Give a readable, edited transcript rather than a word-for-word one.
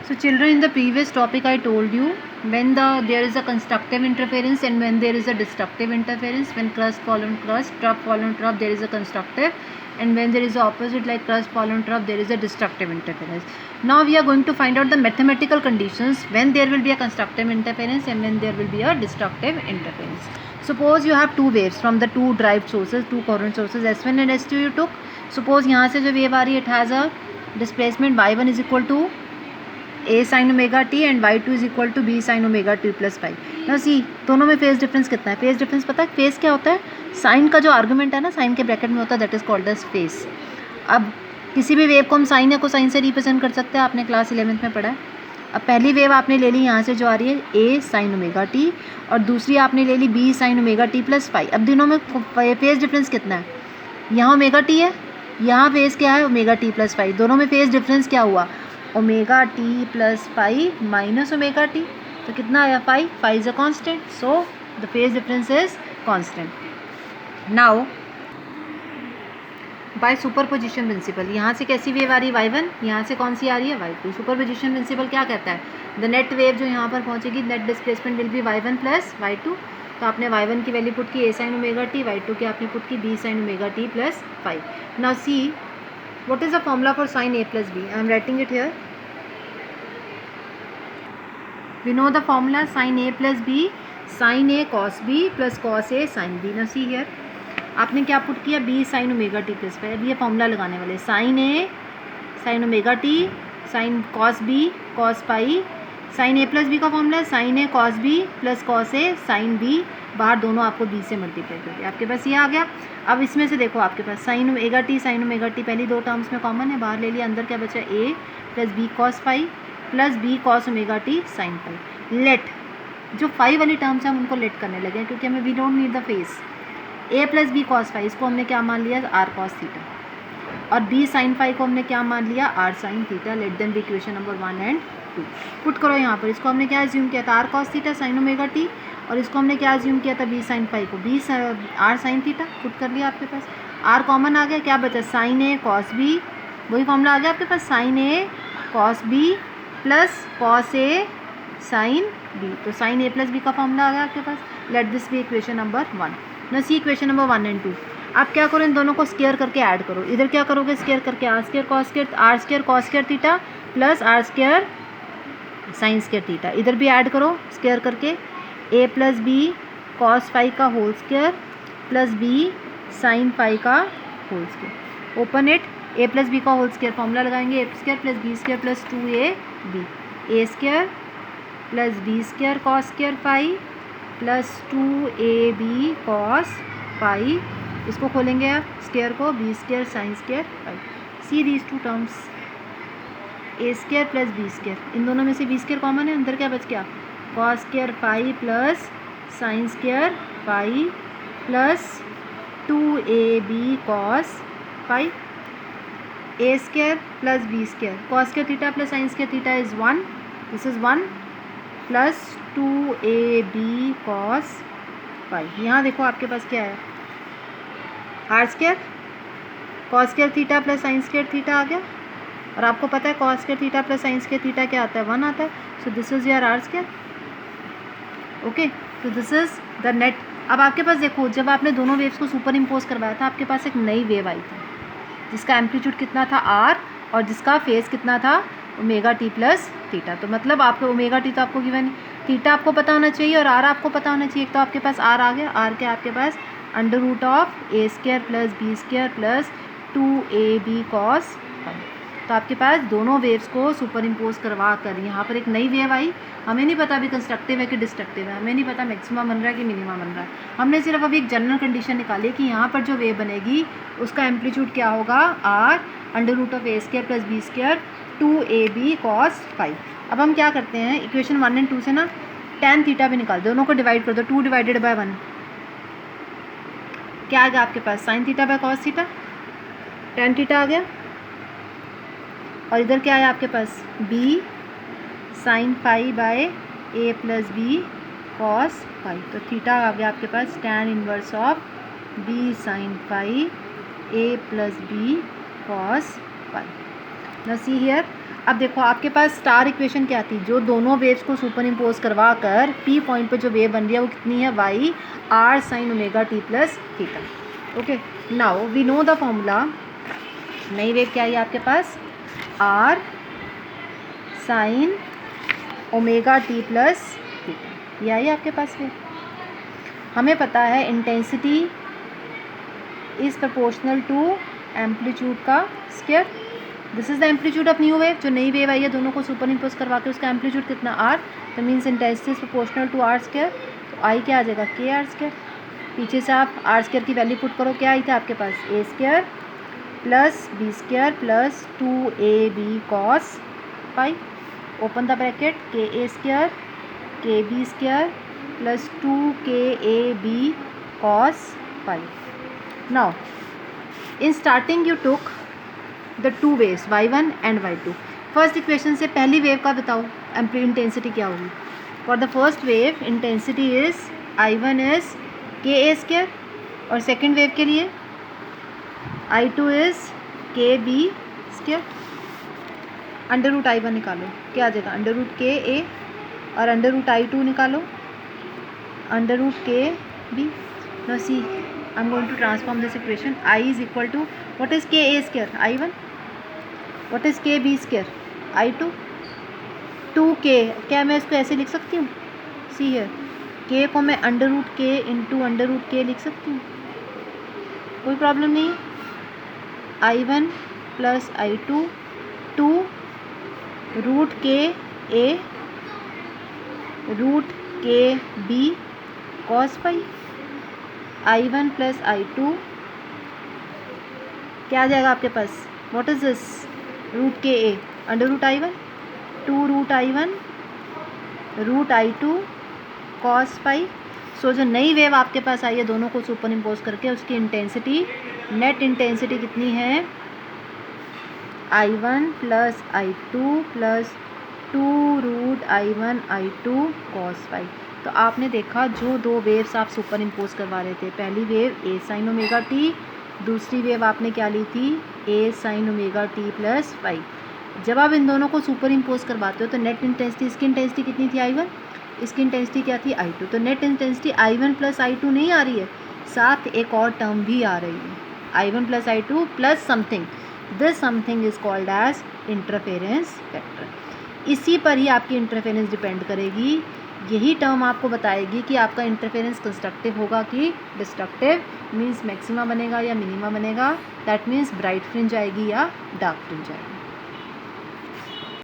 So children, in the previous topic I told you, when there is a constructive interference and when there is a destructive interference, when crust fall on crust, trough fall on trough, there is a constructive, and when there is the opposite like crust fall on trough, there is a destructive interference. Now we are going to find out the mathematical conditions when there will be a constructive interference and when there will be a destructive interference. Suppose you have two waves from the two derived sources, two current sources S1 and S2 you took. Suppose यहाँ से जो wave आ रही है, it has a displacement y1 is equal to a sin omega t and y2 is equal to b sin omega t plus phi. Now see, दोनों में phase difference कितना है? Phase difference पता है फेज क्या होता है? साइन का जो आर्गुमेंट है ना, साइन के ब्रैकेट में होता है, that is called as phase. अब किसी भी वेव को हम साइन या कोसाइन से रिप्रेजेंट कर सकते हैं, आपने क्लास 11th में पढ़ा है. अब पहली वेव आपने ले ली यहाँ से जो आ रही है a sin ओमेगा टी और दूसरी आपने ले ली b sin omega T plus phi. अब दोनों में फेज डिफरेंस कितना है? यहाँ ओमेगा टी है, यहाँ फेज क्या है? Omega T plus phi. दोनों में फेज डिफरेंस क्या हुआ? Omega T plus phi minus omega t. तो कितना आया? Phi. Phi is a constant, so the phase difference is constant. Now by superposition principle, यहाँ से कैसी वेव आ रही है? y1, यहाँ से कौन सी आ रही है? y2. सुपरपोजिशन प्रिंसिपल क्या कहता है? द नेट वेव जो यहाँ पर पहुँचेगी, net displacement will be y1 plus y2. तो आपने y1 की वैल्यू पुट की a sin omega T, y2 की आपने पुट की b sin omega T plus five. Now see what is the formula for sin a plus b? I am writing it here. We know the formula sin a plus b, sin a cos b plus cos a sin b. Now see here, आपने क्या put किया? b sin omega T plus five. अब ये formula लगाने वाले, sin a sin omega t sin cos b cos pi. sin a plus b का formula है sin a cos b plus cos a sin b. बाहर दोनों आपको b से मल्टीप्लाई करके आपके पास ये आ गया. अब इसमें से देखो आपके पास sin ओमेगा टी पहली दो टर्म्स में कॉमन है, बाहर ले लिया, अंदर क्या बचा? a plus b cos phi plus b cos omega t sin phi. Let जो फाई वाली टर्म्स हैं हम उनको लेट करने लगे क्योंकि हमें we don't need the phase. a plus B cos phi, इसको हमने क्या मान लिया? R cos theta. और b साइन फाई को हमने क्या मान लिया? R sine theta. Let them be equation number 1 and 2. Put करो यहाँ पर. इसको हमने क्या एज्यूम किया था? R cos theta sine omega t. और इसको हमने क्या एज्यूम किया था? b साइन फाई को b R sine theta. Put कर लिया आपके पास. आर कॉमन आ गया, क्या बचा? Sine A cos B. वही फॉर्मूला आ गया आपके पास, sine A cos B plus cos A sine B. तो साइन ए प्लस बी का फॉर्मूला आ गया आपके पास. Let this be equation number 1. Now C equation number 1 and 2. आप क्या करो? इन दोनों को स्क्वायर करके ऐड करो. इधर क्या करोगे? स्क्वायर करके R square cos square theta plus R square sine square theta. इधर भी ऐड करो स्क्वायर करके, A plus B cos phi का whole square plus B sine phi का whole square. Open it. A plus B का whole square formula लगाएंगे, A square plus B square plus 2ab. A square plus B square cos square phi plus 2ab cos phi. इसको खोलेंगे आप square को, B square sine square phi. See these two terms, A square plus B square. इन दोनों में से B square common है, अंदर क्या बच गया? Cos square phi plus sine square phi plus 2ab cos phi. A square plus B square cos square theta plus sine square theta is 1. This is 1 plus 2ab cos phi. यहाँ देखो आपके पास क्या है? R square cos square theta plus sine square theta आ गया. और आपको पता है cos square theta plus sine square theta क्या आता है? 1 आता है. सो this is your R square. Okay, तो दिस इज द नेट. अब आपके पास देखो, जब आपने दोनों वेव्स को सुपर इम्पोज करवाया था, आपके पास एक नई वेव आई थी जिसका एम्पलीट्यूड कितना था? आर, और जिसका फेज कितना था? Omega T plus theta. तो मतलब आपको ओमेगा टी तो आपको गिवन है, थीटा आपको पता होना चाहिए और आर आपको पता होना चाहिए. तो आपके पास आर आ गया. आर क्या आपके पास? Under root of A square plus B square plus 2ab cos phi. तो आपके पास दोनों वेव्स को सुपर इम्पोज करवा कर यहाँ पर एक नई वेव आई. हमें नहीं पता अभी कंस्ट्रक्टिव है कि डिस्ट्रक्टिव है, हमें नहीं पता मैक्सिमम बन रहा है कि मिनिमम बन रहा है. हमने सिर्फ अभी एक जनरल कंडीशन निकाली कि यहाँ पर जो वेव बनेगी उसका एम्पलीट्यूड क्या होगा? R under root of A square plus B square 2ab cos phi. अब हम क्या करते हैं? इक्वेशन 1 and 2 से ना tan थीटा भी निकाल दो, दोनों को डिवाइड कर दो. 2 डिवाइडेड बाय 1 क्या आ गया आपके पास? Sine theta by cos theta. tan theta आ गया. और इधर क्या आया आपके पास? b sine phi by a plus B cos phi. तो थीटा आ गया आपके पास tan inverse of b sine phi a plus B cos phi. Now see here. अब देखो आपके पास स्टार इक्वेशन क्या थी, जो दोनों वेव्स को सुपर इम्पोज करवा कर पी पॉइंट पे जो वेव बन रही है वो कितनी है, Y R sine omega T plus theta. Okay, now we know the formula. नई वेव क्या है आपके पास, R sine omega T plus theta, ये आई आपके पास वेव। हमें पता है intensity is proportional to amplitude का square. This is the amplitude of new wave, जो नई वेव आई है दोनों को सुपर इम्पोज करवा के उसका एम्पलीट्यूड कितना आर, तो means intensity is proportional to R square. तो आई क्या आ जाएगा, के आर स्क्वायर। पीछे से आप आर स्क्वायर की वैल्यू पुट करो, क्या आई था आपके पास, A square plus B square plus 2ab cos pi, open the bracket, K A square K B square plus 2kab cos pi. Now in starting you took the two waves y1 and y2. First equation से पहली wave का बताओ intensity क्या होगी। For the first wave intensity is i1 is के A square, और second wave के लिए i2 इज के B square. Under root i1 निकालो, क्या आ जाएगा, अंडर रूट के ए, और अंडर रूट i2 निकालो, अंडर रूट के B. now see I'm going to transform this equation. I is equal to what is k a square, i1, what is k b square, i2, 2k। क्या मैं इसको ऐसे लिख सकती हूँ, सी है k को मैं अंडर रूट के इंटू अंडर रूट के लिख सकती हूँ, कोई प्रॉब्लम नहीं। i1 प्लस i2 2 रूट के ए रूट के B cos pi, i1 plus i2 क्या आ जाएगा आपके पास, व्हाट इज दिस, रूट के A under root i1, 2 root i1 root i2 cos pi. So जो नई वेव आपके पास आई है दोनों को सुपर इम्पोज करके उसकी इंटेंसिटी, नेट इंटेंसिटी कितनी है, i1 plus i2 plus 2 root i1 i2 cos pi. तो आपने देखा जो दो वेव्स आप सुपर इम्पोज करवा रहे थे, पहली wave A sine omega T, दूसरी वेव आपने क्या ली थी, A sine omega T plus five. जब आप इन दोनों को सुपर इम्पोज करवाते हो तो नेट इंटेंसिटी, इसकी इंटेंसिटी कितनी थी i1, इसकी इंटेंसिटी क्या थी i2, तो net intensity i1 plus i2 नहीं आ रही है, साथ एक और टर्म भी आ रही है i1 plus i2 plus something, this something is called as interference factor. इसी पर ही आपकी इंटरफेरेंस डिपेंड करेगी, यही टर्म आपको बताएगी कि आपका इंटरफेरेंस कंस्ट्रक्टिव होगा कि डिस्ट्रक्टिव, मीन्स मैक्सिमा बनेगा या मिनिमा बनेगा, दैट मीन्स ब्राइट फ्रिंज आएगी या डार्क फ्रिंज आएगी।